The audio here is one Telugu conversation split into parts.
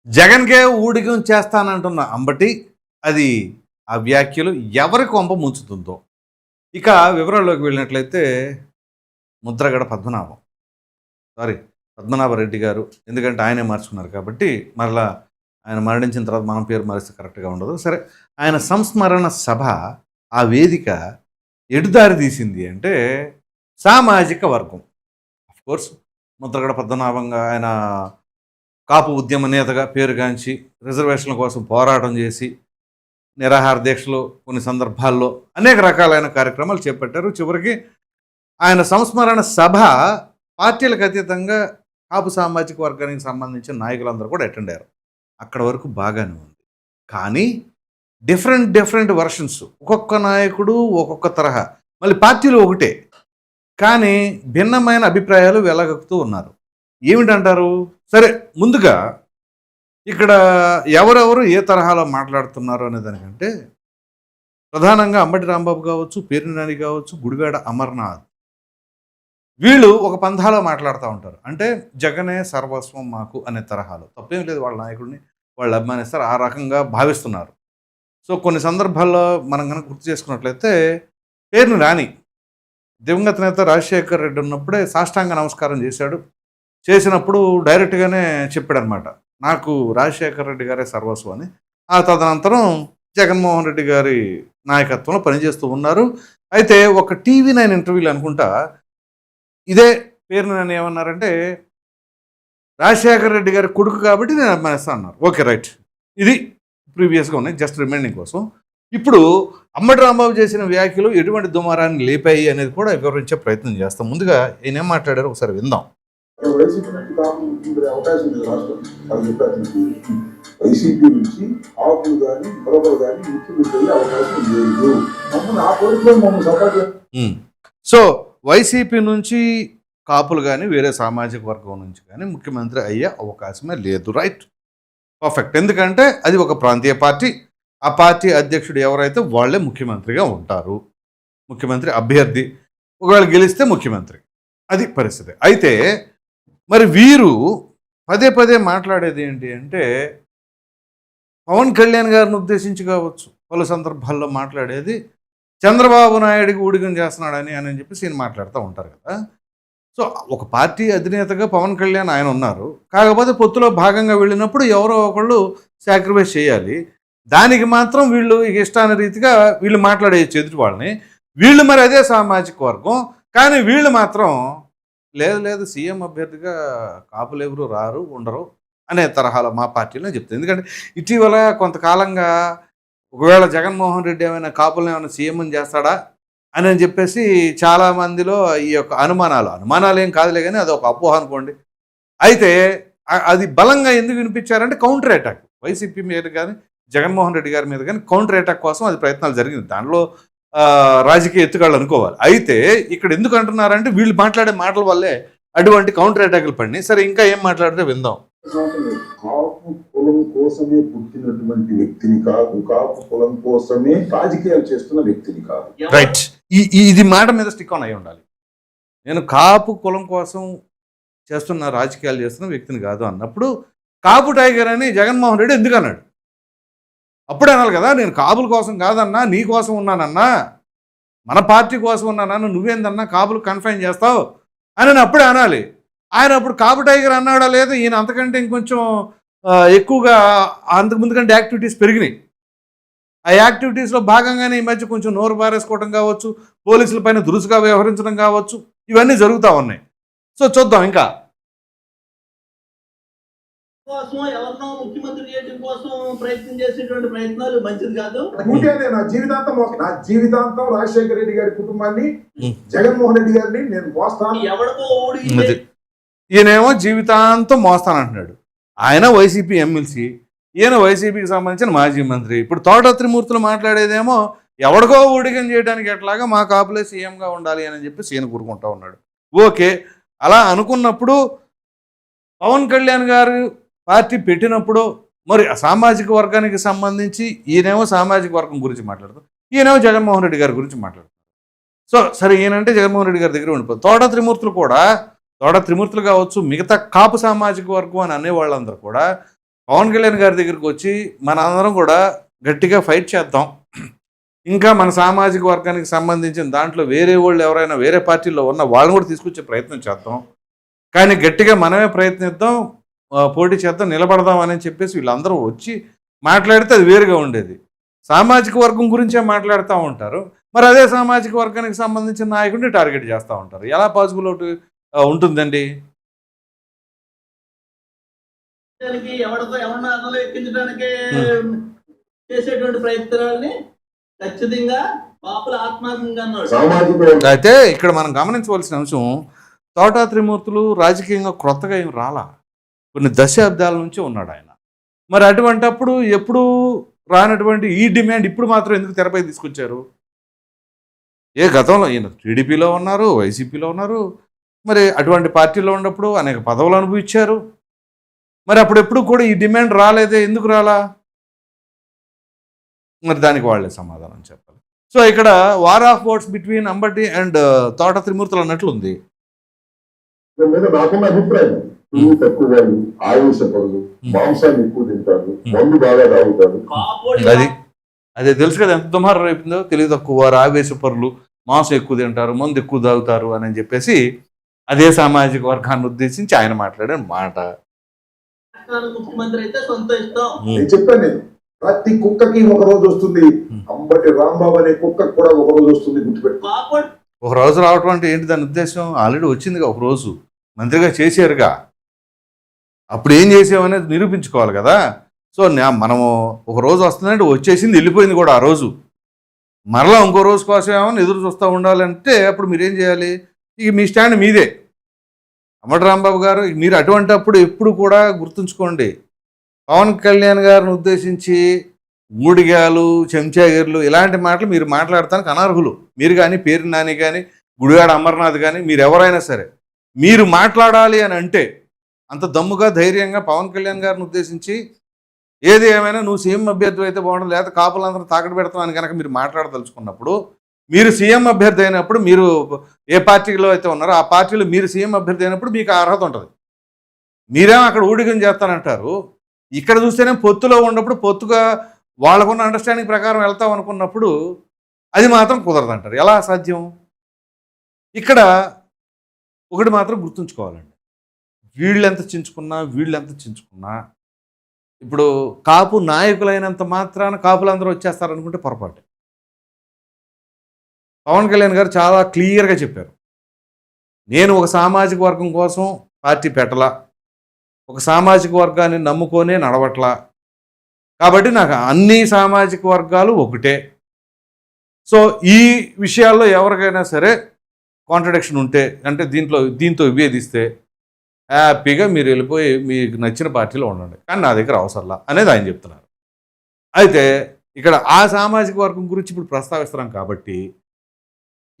జగన్కే ఊడిగం చేస్తానంటున్న అంబటి అది ఆ వ్యాఖ్యలు ఎవరి కొంప ముంచుతుందో. ఇక వివరాల్లోకి వెళ్ళినట్లయితే ముద్రగడ పద్మనాభం సారీ పద్మనాభరెడ్డి గారు, ఎందుకంటే ఆయనే మార్చుకున్నారు కాబట్టి మరలా ఆయన మరణించిన తర్వాత మనం పేరు మారిస్తే కరెక్ట్గా ఉండదు. సరే, ఆయన సంస్మరణ సభ ఆ వేదిక ఎటుదారి తీసింది అంటే సామాజిక వర్గం. కోర్స్ ముద్రగడ పద్మనాభంగా ఆయన కాపు ఉద్యమ నేతగా పేరుగాంచి రిజర్వేషన్ల కోసం పోరాటం చేసి నిరాహార దీక్షలు కొన్ని సందర్భాల్లో అనేక రకాలైన కార్యక్రమాలు చేపట్టారు. చివరికి ఆయన సంస్మరణ సభ పార్టీలకు అతీతంగా కాపు సామాజిక వర్గానికి సంబంధించిన నాయకులందరూ కూడా అటెండ్ అయ్యారు. అక్కడ వరకు బాగానే ఉంది. కానీ డిఫరెంట్ వర్షన్స్, ఒక్కొక్క నాయకుడు ఒక్కొక్క తరహా, మళ్ళీ పార్టీలు ఒకటే కానీ భిన్నమైన అభిప్రాయాలు వెలగక్కుతూ ఉన్నారు. ఏమిటంటారు? సరే, ముందుగా ఇక్కడ ఎవరెవరు ఏ తరహాలో మాట్లాడుతున్నారు అనే దానికంటే ప్రధానంగా అంబటి రాంబాబు కావచ్చు, పేర్ని నాని కావచ్చు, గుడివాడ అమర్నాథ్, వీళ్ళు ఒక పంథాలో మాట్లాడుతూ ఉంటారు. అంటే జగనే సర్వస్వం మాకు అనే తరహాలో. తప్పేం లేదు, వాళ్ళ నాయకుడిని వాళ్ళు అభిమానిస్తారు, ఆ రకంగా భావిస్తున్నారు. సో కొన్ని సందర్భాల్లో మనం కనుక గుర్తు చేసుకున్నట్లయితే పేర్ని నాని దివంగత నేత రాజశేఖర్ రెడ్డి ఉన్నప్పుడే సాష్టాంగ నమస్కారం చేసినప్పుడు డైరెక్ట్గానే చెప్పాడనమాట, నాకు రాజశేఖర్ రెడ్డి గారే సర్వస్వం అని. ఆ తదనంతరం జగన్మోహన్ రెడ్డి గారి నాయకత్వంలో పనిచేస్తూ ఉన్నారు. అయితే ఒక TV9 ఇంటర్వ్యూలు అనుకుంటా ఇదే పేరు నన్ను ఏమన్నారంటే రాజశేఖర్ రెడ్డి గారి కొడుకు కాబట్టి నేను అభిమానిస్తాను అన్నారు. ఓకే, రైట్, ఇది ప్రీవియస్గా ఉన్నాయి, జస్ట్ రిమైండింగ్ కోసం. ఇప్పుడు అంబటి రాంబాబు చేసిన వ్యాఖ్యలు ఎటువంటి దుమారాన్ని లేపాయి అనేది కూడా వివరించే ప్రయత్నం చేస్తాం. ముందుగా ఈయన ఏం మాట్లాడారో ఒకసారి విందాం. వైసీపీ నుంచి ఆకులు కానీ మరొకరు కానీ ముఖ్యమంత్రి అయ్యే అవకాశం లేదు. మమ్మల్ని ఆ కోరికలో మమ్మల్ని సపోర్ట్. సో వైసీపీ నుంచి కాపులు కానీ వేరే సామాజిక వర్గం నుంచి కానీ ముఖ్యమంత్రి అయ్యే అవకాశమే లేదు. Right, perfect. ఎందుకంటే అది ఒక ప్రాంతీయ పార్టీ, ఆ పార్టీ అధ్యక్షుడు ఎవరైతే వాళ్ళే ముఖ్యమంత్రిగా ఉంటారు, ముఖ్యమంత్రి అభ్యర్థి ఒకవేళ గెలిస్తే ముఖ్యమంత్రి, అది పరిస్థితి. అయితే మరి వీరు పదే మాట్లాడేది ఏంటి అంటే పవన్ కళ్యాణ్ గారిని ఉద్దేశించి కావచ్చు, పలు సందర్భాల్లో మాట్లాడేది చంద్రబాబు నాయుడికి ఊడిగం చేస్తున్నాడని అని చెప్పేసి ఈయన మాట్లాడుతూ ఉంటారు కదా. సో ఒక పార్టీ అధినేతగా పవన్ కళ్యాణ్ ఆయన ఉన్నారు, కాకపోతే పొత్తులో భాగంగా వెళ్ళినప్పుడు ఎవరో ఒకళ్ళు సాక్రిఫైస్ చేయాలి. దానికి మాత్రం వీళ్ళు ఇష్టాన రీతిగా వీళ్ళు మాట్లాడేయచ్చు ఎదుటి వాళ్ళని. వీళ్ళు మరి అదే సామాజిక వర్గం, కానీ వీళ్ళు మాత్రం లేదు సీఎం అభ్యర్థిగా కాపులు ఎవరు రారు ఉండరు అనే తరహాలో మా పార్టీలో చెప్తుంది. ఎందుకంటే ఇటీవల కొంతకాలంగా ఒకవేళ జగన్మోహన్ రెడ్డి ఏమైనా కాపులను ఏమైనా సీఎం చేస్తాడా అని చెప్పేసి చాలామందిలో ఈ యొక్క అనుమానాలు ఏం కాదులే కానీ అది ఒక అపోహ అనుకోండి. అయితే అది బలంగా ఎందుకు వినిపించారంటే కౌంటర్ అటాక్, వైసీపీ మీద కానీ జగన్మోహన్ రెడ్డి గారి మీద కానీ కౌంటర్ అటాక్ కోసం అది ప్రయత్నాలు జరిగింది. దానిలో రాజకీయ ఎత్తుగాళ్ళు అనుకోవాలి. అయితే ఇక్కడ ఎందుకు అంటున్నారంటే వీళ్ళు మాట్లాడే మాటల వల్లే అటువంటి కౌంటర్ అటాక్లు పడినాయి. సరే, ఇంకా ఏం మాట్లాడితే విందాం. కాపు కులం కోసమే పుట్టినటువంటి వ్యక్తిని కాదు, కాపు కులం కోసమే రాజకీయాలు చేస్తున్న వ్యక్తిని కాదు. రైట్, ఇది మాట మీద స్టిక్ ఆన్ అయి ఉండాలి. నేను కాపు కులం కోసం రాజకీయాలు చేస్తున్న వ్యక్తిని కాదు అన్నప్పుడు కాపు టైగర్ అని జగన్మోహన్ రెడ్డి ఎందుకు అన్నాడు? అప్పుడే అనాలి కదా, నేను కాపుల కోసం కాదన్నా, నీ కోసం ఉన్నానన్నా, మన పార్టీ కోసం ఉన్నానన్నా, నువ్వేందన్నా కాపులు కన్ఫైన్ చేస్తావు అని అప్పుడే అనాలి. ఆయన అప్పుడు కాపు టైగర్ అన్నాడా లేదా, ఈయన అంతకంటే ఇంకొంచెం ఎక్కువగా అంతకుముందు కంటే యాక్టివిటీస్ పెరిగినాయి. ఆ యాక్టివిటీస్లో భాగంగానే ఈ మధ్య కొంచెం నోరు బారేసుకోవడం కావచ్చు, పోలీసుల పైన దురుసుగా వ్యవహరించడం కావచ్చు, ఇవన్నీ జరుగుతూ ఉన్నాయి. సో చూద్దాం. ఇంకా కోసం ఎవరినో ముఖ్యమంత్రి చేయడం కోసం ప్రయత్నం చేసేటువంటి ప్రయత్నాలు మంచిది కాదు. నా జీవితాంతం రాజశేఖర రెడ్డి గారి కుటుంబాన్ని, జగన్మోహన్ రెడ్డి గారిని నేను మోస్తాను. ఎవరికో ఈయనేమో జీవితాంతం మోస్తానంటున్నాడు. ఆయన వైసీపీ ఎమ్మెల్సీ, ఈయన వైసీపీకి సంబంధించిన మాజీ మంత్రి. ఇప్పుడు తోట త్రిమూర్తులు మాట్లాడేదేమో ఎవడికో ఊడిగం చేయడానికి ఎట్లాగా మా కాపులే సీఎంగా ఉండాలి అని చెప్పి ఈయన కూరుకుంటా ఉన్నాడు. ఓకే, అలా అనుకున్నప్పుడు పవన్ కళ్యాణ్ గారు పార్టీ పెట్టినప్పుడు మరి సామాజిక వర్గానికి సంబంధించి ఈయనేమో సామాజిక వర్గం గురించి మాట్లాడుతాం, ఈయనేమో జగన్మోహన్ రెడ్డి గారి గురించి మాట్లాడుతారు. సో సరే, ఈయనంటే జగన్మోహన్ రెడ్డి గారి దగ్గర ఉండిపోతుంది. తోట త్రిమూర్తులు కూడా, తోట త్రిమూర్తులు కావచ్చు, మిగతా కాపు సామాజిక వర్గం అని అనేవాళ్ళందరూ కూడా పవన్ కళ్యాణ్ గారి దగ్గరికి వచ్చి మనందరం కూడా గట్టిగా ఫైట్ చేద్దాం, ఇంకా మన సామాజిక వర్గానికి సంబంధించిన దాంట్లో వేరే వాళ్ళు ఎవరైనా వేరే పార్టీలో ఉన్న వాళ్ళని కూడా తీసుకొచ్చే ప్రయత్నం చేద్దాం, కానీ గట్టిగా మనమే ప్రయత్నిద్దాం, పోటీ చేద్దాం, నిలబడదాం అని చెప్పేసి వీళ్ళందరూ వచ్చి మాట్లాడితే అది వేరుగా ఉండేది. సామాజిక వర్గం గురించే మాట్లాడుతూ ఉంటారు, మరి అదే సామాజిక వర్గానికి సంబంధించిన నాయకుడిని టార్గెట్ చేస్తూ ఉంటారు. ఎలా పాసిబుల్ ఉంటుందండి? ఎవరితో ఎవరిని అదలు ఎక్కించడానికి చేసేటువంటి ప్రయత్నాలని ఖచ్చితంగా పాపుల ఆత్మాత్మకంగా అన్నాడు. సామాజిక అయితే ఇక్కడ మనం గమనించవలసిన అంశం, తోటా త్రిమూర్తులు రాజకీయంగా క్రొత్తగా ఏం రాలా, కొన్ని దశాబ్దాల నుంచి ఉన్నాడు ఆయన. మరి అటువంటప్పుడు ఎప్పుడు రానటువంటి ఈ డిమాండ్ ఇప్పుడు మాత్రం ఎందుకు తెరపై తీసుకొచ్చారు? గతంలో ఈయన టీడీపీలో ఉన్నారు, వైసీపీలో ఉన్నారు, మరి అటువంటి పార్టీలో ఉన్నప్పుడు అనేక పదవులు అనుభవించారు. మరి అప్పుడెప్పుడు కూడా ఈ డిమాండ్ రాలేదే, ఎందుకు రాలా? మరి దానికి వాళ్ళే సమాధానం చెప్పాలి. సో ఇక్కడ war of words between Ambati and తోట త్రిమూర్తులు అన్నట్లుంది. మీద నాకున్న అభిప్రాయం, తక్కువ వాళ్ళు, ఆవేశపరులు, మాంసాన్ని ఎక్కువ తింటారు, మందు బాగా తాగుతారు. అది అదే తెలుసు కదా, ఎంత దుమారం రేపిందో. తెలివి తక్కువ వారు, ఆవేశపరులు, మాంసం ఎక్కువ తింటారు, మందు ఎక్కువ తాగుతారు అని చెప్పేసి అదే సామాజిక వర్గాన్ని ఉద్దేశించి ఆయన మాట్లాడిన మాట. ముఖ్యమంత్రి అయితే సంతోషిస్తాం. నేను చెప్పాను, నేను ప్రతి కుక్కకి ఒక రోజు వస్తుంది, అంబటి రాంబాబు అనే కుక్కకి కూడా ఒక రోజు వస్తుంది, గుర్తుపెట్టు. ఒక రోజు రావటం అంటే ఏంటి దాని ఉద్దేశం? ఆల్రెడీ వచ్చిందిగా, ఒక రోజు మంత్రిగా చేశారుగా, అప్పుడు ఏం చేసామనేది నిరూపించుకోవాలి కదా. సో మనము ఒక రోజు వస్తుందంటే వచ్చేసింది, వెళ్ళిపోయింది కూడా ఆ రోజు. మరలా ఇంకో రోజు కోసం ఏమన్నా ఎదురు చూస్తూ ఉండాలంటే అప్పుడు మీరేం చేయాలి? ఇక మీ స్టాండ్ మీదే. అంబటి రాంబాబు గారు, మీరు అటువంటి అప్పుడు ఎప్పుడు కూడా గుర్తుంచుకోండి, పవన్ కళ్యాణ్ గారిని ఉద్దేశించి మూడిగాలు, చెంచాగిర్లు ఇలాంటి మాటలు మీరు మాట్లాడటానికి అనర్హులు. మీరు కానీ, పేరు నాని కానీ, గుడివాడ అమర్నాథ్ కానీ, మీరు ఎవరైనా సరే మీరు మాట్లాడాలి అని అంటే అంత దమ్ముగా, ధైర్యంగా పవన్ కళ్యాణ్ గారిని ఉద్దేశించి ఏది ఏమైనా నువ్వు సీఎం అభ్యర్థి అయితే బాగుండదు, లేదా కాపులందరూ తాకట్టు పెడతాం అని కనుక మీరు మాట్లాడదలుచుకున్నప్పుడు, మీరు సీఎం అభ్యర్థి అయినప్పుడు, మీరు ఏ పార్టీలో అయితే ఉన్నారో ఆ పార్టీలో మీరు సీఎం అభ్యర్థి అయినప్పుడు మీకు అర్హత ఉంటుంది. మీరేమో అక్కడ ఊడిగం చేస్తానంటారు, ఇక్కడ చూస్తేనే పొత్తులో ఉన్నప్పుడు పొత్తుగా వాళ్ళకున్న అండర్స్టాండింగ్ ప్రకారం వెళ్తాం అనుకున్నప్పుడు అది మాత్రం కుదరదంటారు. ఎలా సాధ్యం? ఇక్కడ ఒకటి మాత్రం గుర్తుంచుకోవాలండి, వీళ్ళెంత చించుకున్నా ఇప్పుడు కాపు నాయకులైనంత మాత్రాన కాపులందరూ వచ్చేస్తారనుకుంటే పొరపాటు. పవన్ కళ్యాణ్ గారు చాలా క్లియర్గా చెప్పారు, నేను ఒక సామాజిక వర్గం కోసం పార్టీ పెట్టలా, ఒక సామాజిక వర్గాన్ని నమ్ముకొనే నడవట్లా, కాబట్టి నాకు అన్ని సామాజిక వర్గాలు ఒకటే. సో ఈ విషయాల్లో ఎవరికైనా సరే కాంట్రడిక్షన్ ఉంటే, అంటే దీంతో విభేదిస్తే హ్యాపీగా మీరు వెళ్ళిపోయి మీకు నచ్చిన పార్టీలో ఉండండి, కానీ నా దగ్గర అవసరంలా అనేది ఆయన చెప్తున్నారు. అయితే ఇక్కడ ఆ సామాజిక వర్గం గురించి ఇప్పుడు ప్రస్తావిస్తున్నాం కాబట్టి,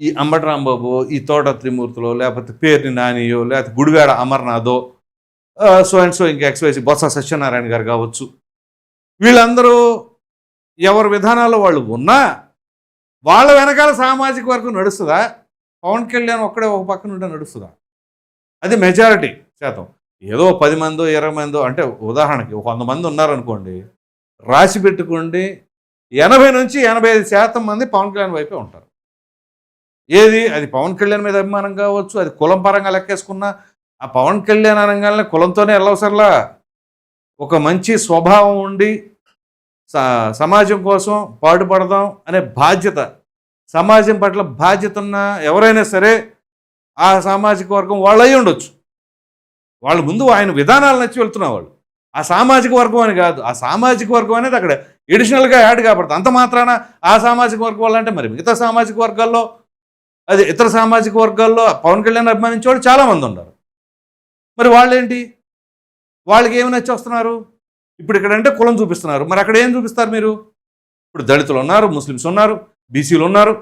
ఈ అంబటి రాంబాబు, ఈ తోట త్రిమూర్తులో, లేకపోతే పేర్ని నానియో, లేకపోతే గుడివాడ అమర్నాథో, సో అండ్ సో ఇంకా ఎక్స్వైసీ బొత్స సత్యనారాయణ గారు కావచ్చు, వీళ్ళందరూ ఎవరి విధానాల్లో వాళ్ళు ఉన్నా వాళ్ళ వెనకాల సామాజిక వర్గం నడుస్తుందా? పవన్ కళ్యాణ్ ఒక్కడే ఒక పక్క నుండి నడుస్తుందా? అది మెజారిటీ శాతం. ఏదో 10 మందో 20 మందో, అంటే ఉదాహరణకి 100 మంది ఉన్నారనుకోండి, రాసి పెట్టుకోండి, 80 నుంచి 85% మంది పవన్ కళ్యాణ్ వైపే ఉంటారు. ఏది అది పవన్ కళ్యాణ్ మీద అభిమానం కావచ్చు, అది కులం పరంగా లెక్కేసుకున్నా ఆ పవన్ కళ్యాణ్ అనగానే కులంతోనే వెళ్ళవసరలా, ఒక మంచి స్వభావం ఉండి సమాజం కోసం పాటుపడదాం అనే బాధ్యత, సమాజం పట్ల బాధ్యత ఉన్న ఎవరైనా సరే ఆ సామాజిక వర్గం వాళ్ళు అయి ఉండొచ్చు. వాళ్ళ ముందు ఆయన విధానాలు నచ్చి వెళ్తున్న వాళ్ళు ఆ సామాజిక వర్గం అని కాదు, ఆ సామాజిక వర్గం అనేది అక్కడ ఎడిషనల్గా యాడ్ కాబడుతుంది. అంత మాత్రాన ఆ సామాజిక వర్గం వాళ్ళంటే మరి మిగతా సామాజిక వర్గాల్లో, అది ఇతర సామాజిక వర్గాల్లో పవన్ కళ్యాణ్ అభిమానించే వాళ్ళు చాలామంది ఉన్నారు. మరి వాళ్ళేంటి, వాళ్ళకి ఏమి నచ్చి వస్తున్నారు? ఇప్పుడు ఇక్కడంటే కులం చూపిస్తున్నారు, మరి అక్కడ ఏం చూపిస్తారు మీరు? ఇప్పుడు దళితులు ఉన్నారు, ముస్లిమ్స్ ఉన్నారు, బీసీలు ఉన్నారు,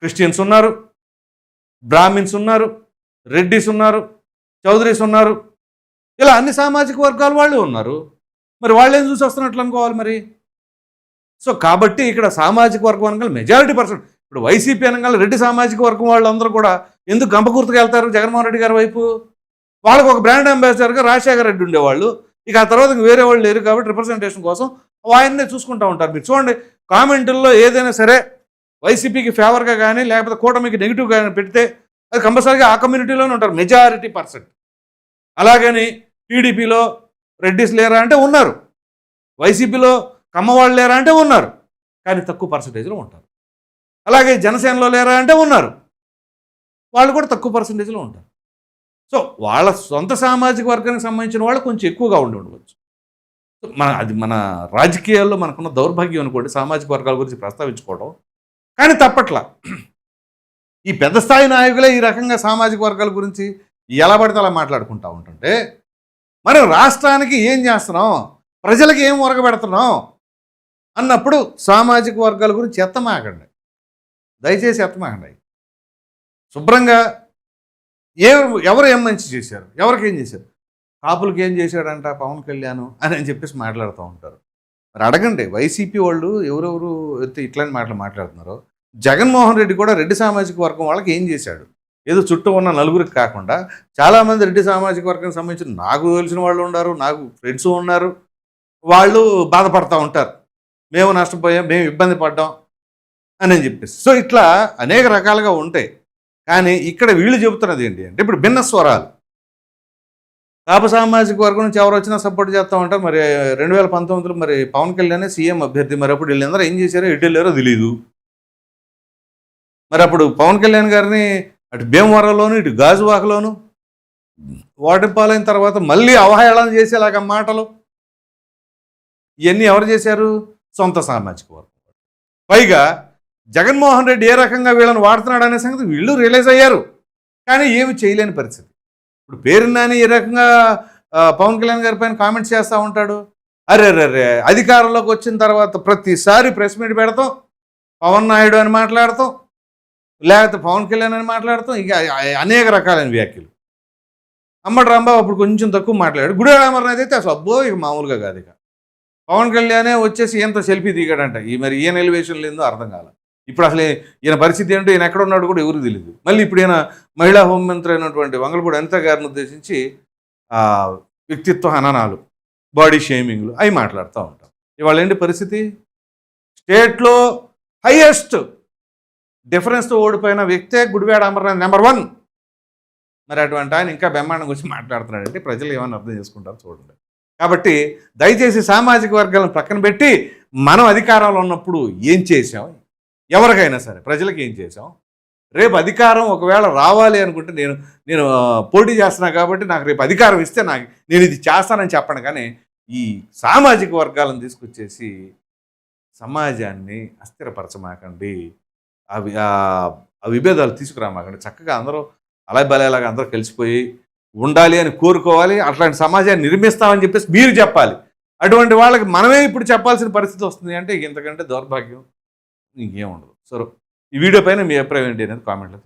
క్రిస్టియన్స్ ఉన్నారు, బ్రాహ్మిన్స్ ఉన్నారు, రెడ్డిస్ ఉన్నారు, చౌదరీస్ ఉన్నారు, ఇలా అన్ని సామాజిక వర్గాల వాళ్ళు ఉన్నారు. మరి వాళ్ళు ఏం చూసి వస్తున్నట్లు అనుకోవాలి మరి. సో కాబట్టి ఇక్కడ సామాజిక వర్గం అనగా మెజారిటీ పర్సెంట్, ఇప్పుడు వైసీపీ అనగా రెడ్డి సామాజిక వర్గం వాళ్ళందరూ కూడా ఎందుకు గంపగుర్తుకు వెళ్తారు జగన్మోహన్ రెడ్డి గారి వైపు? వాళ్ళకు ఒక బ్రాండ్ అంబాసిడర్గా రాజశేఖర రెడ్డి ఉండేవాళ్ళు, ఇక ఆ తర్వాత ఇంక వేరే వాళ్ళు లేరు కాబట్టి రిప్రజెంటేషన్ కోసం ఆయన్నే చూసుకుంటూ ఉంటారు. మీరు చూడండి కామెంటుల్లో ఏదైనా సరే వైసీపీకి ఫేవర్గా కానీ లేకపోతే కూటమికి నెగిటివ్గా కానీ పెడితే అది కంపల్సరీగా ఆ కమ్యూనిటీలోనే ఉంటారు మెజారిటీ పర్సెంట్. అలాగని టీడీపీలో రెడ్డిస్ లేరా అంటే ఉన్నారు, వైసీపీలో కమ్మవాళ్ళు లేరా అంటే ఉన్నారు, కానీ తక్కువ పర్సంటేజ్లో ఉంటారు. అలాగే జనసేనలో లేరా అంటే ఉన్నారు, వాళ్ళు కూడా తక్కువ పర్సంటేజ్లో ఉంటారు. సో వాళ్ళ సొంత సామాజిక వర్గానికి సంబంధించిన వాళ్ళు కొంచెం ఎక్కువగా ఉండవచ్చు. అది మన రాజకీయాల్లో మనకున్న దౌర్భాగ్యం అనుకోండి, సామాజిక వర్గాల గురించి ప్రస్తావించుకోవడం. కానీ తప్పట్లా ఈ పెద్ద స్థాయి నాయకులే ఈ రకంగా సామాజిక వర్గాల గురించి ఎలా పడితే అలా మాట్లాడుకుంటూ ఉంటుంటే మనం రాష్ట్రానికి ఏం చేస్తున్నాం, ప్రజలకు ఏం ఒరగబెడుతున్నాం అన్నప్పుడు సామాజిక వర్గాల గురించి ఎత్తమాకండి, దయచేసి ఎత్తమాకండి. శుభ్రంగా ఎవరు ఏం మంచి చేశారు, ఎవరికి ఏం చేశారు, కాపులకి ఏం చేశాడంట పవన్ కళ్యాణ్ అని చెప్పేసి మాట్లాడుతూ ఉంటారు. మరి అడగండి వైసీపీ వాళ్ళు ఎవరెవరు అయితే ఇట్లాంటి మాటలు మాట్లాడుతున్నారో, జగన్మోహన్ రెడ్డి కూడా రెడ్డి సామాజిక వర్గం వాళ్ళకి ఏం చేశాడు? ఏదో చుట్టూ ఉన్న నలుగురికి కాకుండా చాలామంది రెడ్డి సామాజిక వర్గానికి సంబంధించిన నాకు తెలిసిన వాళ్ళు ఉన్నారు, నాకు ఫ్రెండ్స్ ఉన్నారు, వాళ్ళు బాధపడతా ఉంటారు, మేము నష్టపోయాం, మేము ఇబ్బంది పడ్డాం అని చెప్పేసి. సో ఇట్లా అనేక రకాలుగా ఉంటాయి. కానీ ఇక్కడ వీళ్ళు చెబుతున్నది ఏంటి అంటే ఇప్పుడు భిన్న స్వరాలు. కాపు సామాజిక వర్గం నుంచి ఎవరు వచ్చినా సపోర్ట్ చేస్తూ ఉంటారు. మరి 2019లో మరి పవన్ కళ్యాణ్ సీఎం అభ్యర్థి, మరి అప్పుడు వీళ్ళందరూ ఏం చేశారో ఎటు వెళ్ళారో తెలియదు. మరి అప్పుడు పవన్ కళ్యాణ్ గారిని అటు భీమవరంలోను ఇటు గాజువాకలోను ఓటమిపాలైన తర్వాత మళ్ళీ అవహేళన చేసేలాగా మాటలు ఇవన్నీ ఎవరు చేశారు? సొంత సామాజిక వర్గం. పైగా జగన్మోహన్ రెడ్డి ఏ రకంగా వీళ్ళని వాడుతున్నాడు అనే సంగతి వీళ్ళు రియలైజ్ అయ్యారు, కానీ ఏమి చేయలేని పరిస్థితి. ఇప్పుడు పేరు నాని ఏ రకంగా పవన్ కళ్యాణ్ గారి పైన కామెంట్స్ చేస్తూ ఉంటాడు. అరే అధికారంలోకి వచ్చిన తర్వాత ప్రతిసారి ప్రెస్ మీట్ పెడతాం, పవన్ నాయుడు అని మాట్లాడతాం, లేకపోతే పవన్ కళ్యాణ్ అని మాట్లాడతాం, ఇక అనేక రకాలైన వ్యాఖ్యలు. అమ్మటి రాంబాబు అప్పుడు కొంచెం తక్కువ మాట్లాడాడు. గుడివాడ అమర్నాథ్ అయితే అసలు అబ్బో ఇక మామూలుగా కాదు. ఇక పవన్ కళ్యాణే వచ్చేసి ఈయనతో సెల్ఫీ దిగాడంట. మరి ఈయన ఎలివేషన్ లేదో అర్థం కాల. ఇప్పుడు అసలు ఈయన పరిస్థితి ఏంటో, ఈయన ఎక్కడ ఉన్నాడు కూడా ఎవరికి తెలియదు. మళ్ళీ ఇప్పుడు ఈయన మహిళా హోంమంత్రి అయినటువంటి వంగలపూడి అనిత గారిని ఉద్దేశించి వ్యక్తిత్వ హననాలు, బాడీ షేమింగ్లు అవి మాట్లాడుతూ ఉంటాం. ఇవాళ ఏంటి పరిస్థితి? స్టేట్లో హైయెస్ట్ డిఫరెన్స్తో ఓడిపోయిన వ్యక్తే గుడివాడ అమర్నాథ్ నెంబర్ 1. మరి అటువంటి ఆయన ఇంకా బ్రహ్మాండం గురించి మాట్లాడుతున్నాడంటే ప్రజలు ఏమైనా అర్థం చేసుకుంటారో చూడండి. కాబట్టి దయచేసి సామాజిక వర్గాలను పక్కన పెట్టి మనం అధికారంలో ఉన్నప్పుడు ఏం చేసాం, ఎవరికైనా సరే ప్రజలకు ఏం చేసాం, రేపు అధికారం ఒకవేళ రావాలి అనుకుంటే నేను పోటీ చేస్తున్నా కాబట్టి నాకు రేపు అధికారం ఇస్తే నేను ఇది చేస్తానని చెప్పను. కానీ ఈ సామాజిక వర్గాలను తీసుకొచ్చేసి సమాజాన్ని అస్థిరపరచమాకండి, ఆ విభేదాలు తీసుకురామాకండి. చక్కగా అందరూ అలా బలేలాగా అందరూ కలిసిపోయి ఉండాలి అని కోరుకోవాలి. అట్లాంటి సమాజాన్ని నిర్మిస్తామని చెప్పేసి మీరు చెప్పాలి. అటువంటి వాళ్ళకి మనమే ఇప్పుడు చెప్పాల్సిన పరిస్థితి వస్తుంది అంటే ఇంతకంటే దౌర్భాగ్యం ఇంకేం ఉండదు. సో ఈ వీడియో పైన మీ అభిప్రాయం ఏంటి అనేది కామెంట్లో